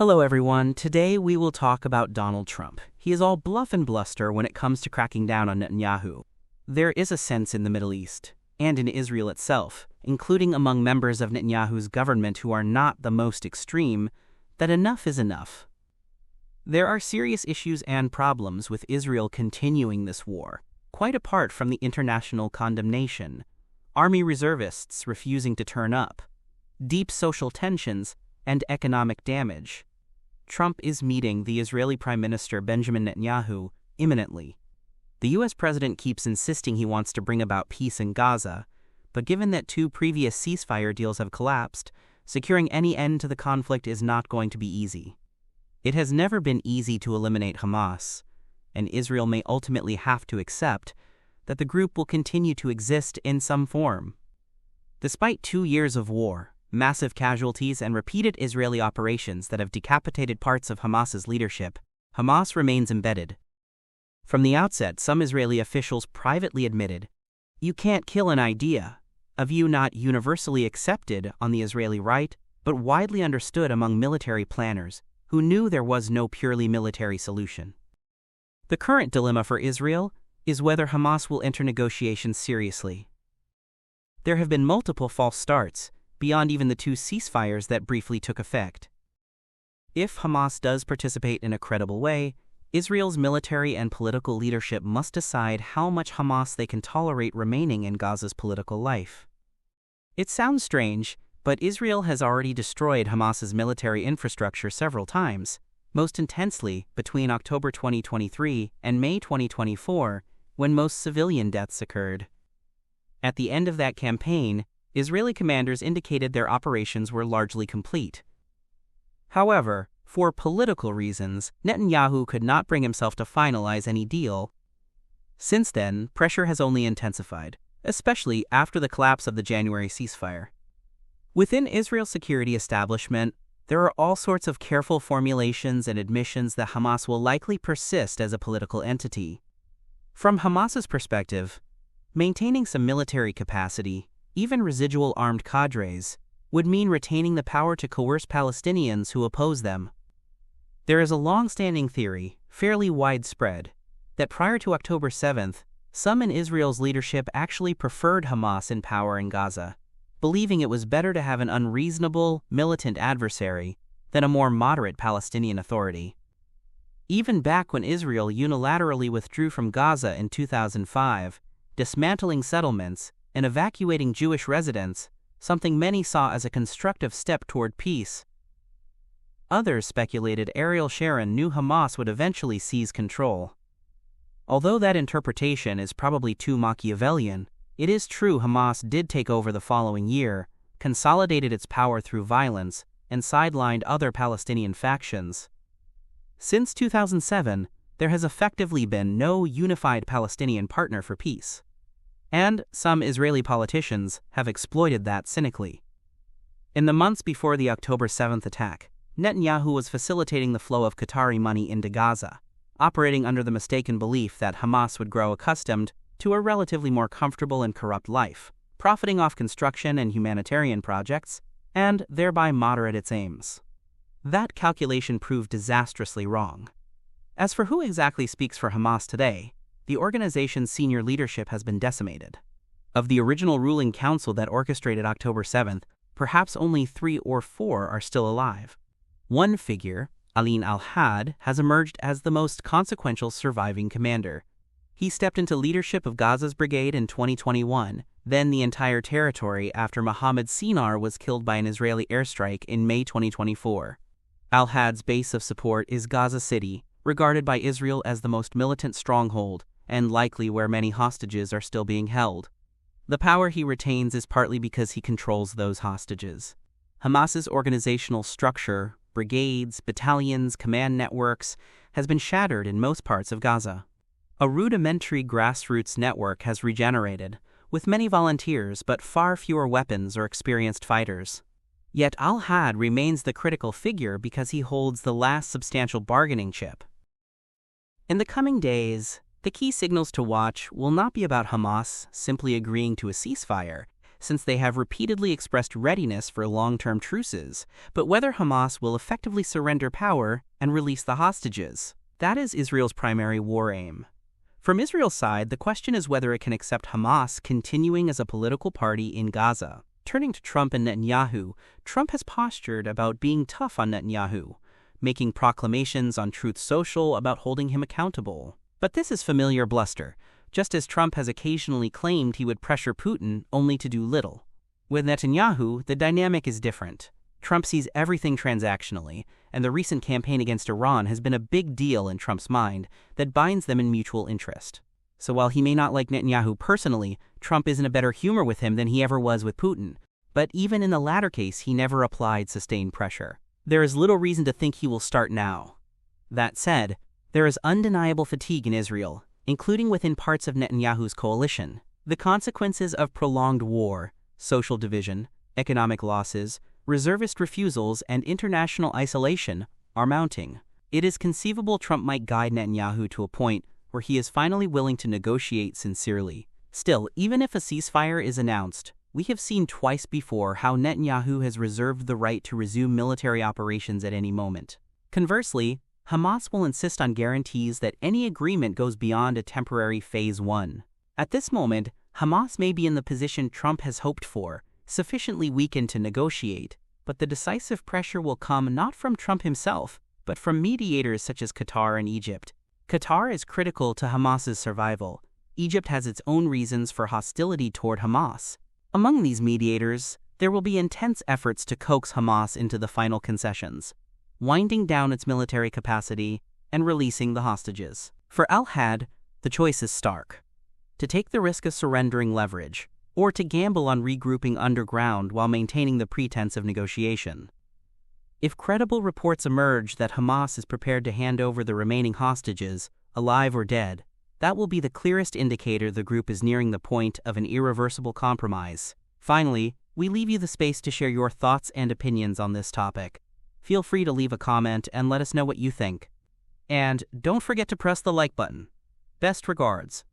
Hello everyone, today we will talk about Donald Trump. He is all bluff and bluster when it comes to cracking down on Netanyahu. There is a sense in the Middle East, and in Israel itself, including among members of Netanyahu's government who are not the most extreme, that enough is enough. There are serious issues and problems with Israel continuing this war, quite apart from the international condemnation. Army reservists refusing to turn up, deep social tensions, and economic damage. Trump is meeting the Israeli Prime Minister Benjamin Netanyahu imminently. The U.S. president keeps insisting he wants to bring about peace in Gaza, but given that two previous ceasefire deals have collapsed, securing any end to the conflict is not going to be easy. It has never been easy to eliminate Hamas, and Israel may ultimately have to accept that the group will continue to exist in some form. Despite 2 years of war, massive casualties, and repeated Israeli operations that have decapitated parts of Hamas's leadership, Hamas remains embedded. From the outset, some Israeli officials privately admitted, "You can't kill an idea," a view not universally accepted on the Israeli right, but widely understood among military planners who knew there was no purely military solution. The current dilemma for Israel is whether Hamas will enter negotiations seriously. There have been multiple false starts, beyond even the 2 ceasefires that briefly took effect. If Hamas does participate in a credible way, Israel's military and political leadership must decide how much Hamas they can tolerate remaining in Gaza's political life. It sounds strange, but Israel has already destroyed Hamas's military infrastructure several times, most intensely between October 2023 and May 2024, when most civilian deaths occurred. At the end of that campaign, Israeli commanders indicated their operations were largely complete. However, for political reasons, Netanyahu could not bring himself to finalize any deal. Since then, pressure has only intensified, especially after the collapse of the January ceasefire. Within Israel's security establishment, there are all sorts of careful formulations and admissions that Hamas will likely persist as a political entity. From Hamas's perspective, maintaining some military capacity, even residual armed cadres, would mean retaining the power to coerce Palestinians who oppose them. There is a long-standing theory, fairly widespread, that prior to October 7th, some in Israel's leadership actually preferred Hamas in power in Gaza, believing it was better to have an unreasonable, militant adversary than a more moderate Palestinian authority. Even back when Israel unilaterally withdrew from Gaza in 2005, dismantling settlements and evacuating Jewish residents, something many saw as a constructive step toward peace. Others speculated Ariel Sharon knew Hamas would eventually seize control. Although that interpretation is probably too Machiavellian, it is true Hamas did take over the following year, consolidated its power through violence, and sidelined other Palestinian factions. Since 2007, there has effectively been no unified Palestinian partner for peace. And some Israeli politicians have exploited that cynically. In the months before the October 7th attack, Netanyahu was facilitating the flow of Qatari money into Gaza, operating under the mistaken belief that Hamas would grow accustomed to a relatively more comfortable and corrupt life, profiting off construction and humanitarian projects, and thereby moderate its aims. That calculation proved disastrously wrong. As for who exactly speaks for Hamas today, the organization's senior leadership has been decimated. Of the original ruling council that orchestrated October 7th, perhaps only 3 or 4 are still alive. One figure, Aline al-Had, has emerged as the most consequential surviving commander. He stepped into leadership of Gaza's brigade in 2021, then the entire territory after Mohammed Sinar was killed by an Israeli airstrike in May 2024. Al-Had's base of support is Gaza City, regarded by Israel as the most militant stronghold, and likely where many hostages are still being held. The power he retains is partly because he controls those hostages. Hamas's organizational structure, brigades, battalions, command networks, has been shattered in most parts of Gaza. A rudimentary grassroots network has regenerated, with many volunteers but far fewer weapons or experienced fighters. Yet al-Had remains the critical figure because he holds the last substantial bargaining chip. In the coming days, the key signals to watch will not be about Hamas simply agreeing to a ceasefire, since they have repeatedly expressed readiness for long-term truces, but whether Hamas will effectively surrender power and release the hostages. That is Israel's primary war aim. From Israel's side, the question is whether it can accept Hamas continuing as a political party in Gaza. Turning to Trump and Netanyahu, Trump has postured about being tough on Netanyahu, making proclamations on Truth Social about holding him accountable. But this is familiar bluster, just as Trump has occasionally claimed he would pressure Putin only to do little. With Netanyahu, the dynamic is different. Trump sees everything transactionally, and the recent campaign against Iran has been a big deal in Trump's mind that binds them in mutual interest. So while he may not like Netanyahu personally, Trump is in a better humor with him than he ever was with Putin. But even in the latter case, he never applied sustained pressure. There is little reason to think he will start now. That said, there is undeniable fatigue in Israel, including within parts of Netanyahu's coalition. The consequences of prolonged war, social division, economic losses, reservist refusals, and international isolation are mounting. It is conceivable Trump might guide Netanyahu to a point where he is finally willing to negotiate sincerely. Still, even if a ceasefire is announced, we have seen twice before how Netanyahu has reserved the right to resume military operations at any moment. Conversely, Hamas will insist on guarantees that any agreement goes beyond a temporary phase 1. At this moment, Hamas may be in the position Trump has hoped for, sufficiently weakened to negotiate, but the decisive pressure will come not from Trump himself, but from mediators such as Qatar and Egypt. Qatar is critical to Hamas's survival. Egypt has its own reasons for hostility toward Hamas. Among these mediators, there will be intense efforts to coax Hamas into the final concessions, winding down its military capacity and releasing the hostages. For al-Had, the choice is stark: to take the risk of surrendering leverage, or to gamble on regrouping underground while maintaining the pretense of negotiation. If credible reports emerge that Hamas is prepared to hand over the remaining hostages, alive or dead, that will be the clearest indicator the group is nearing the point of an irreversible compromise. Finally, we leave you the space to share your thoughts and opinions on this topic. Feel free to leave a comment and let us know what you think. And don't forget to press the like button. Best regards.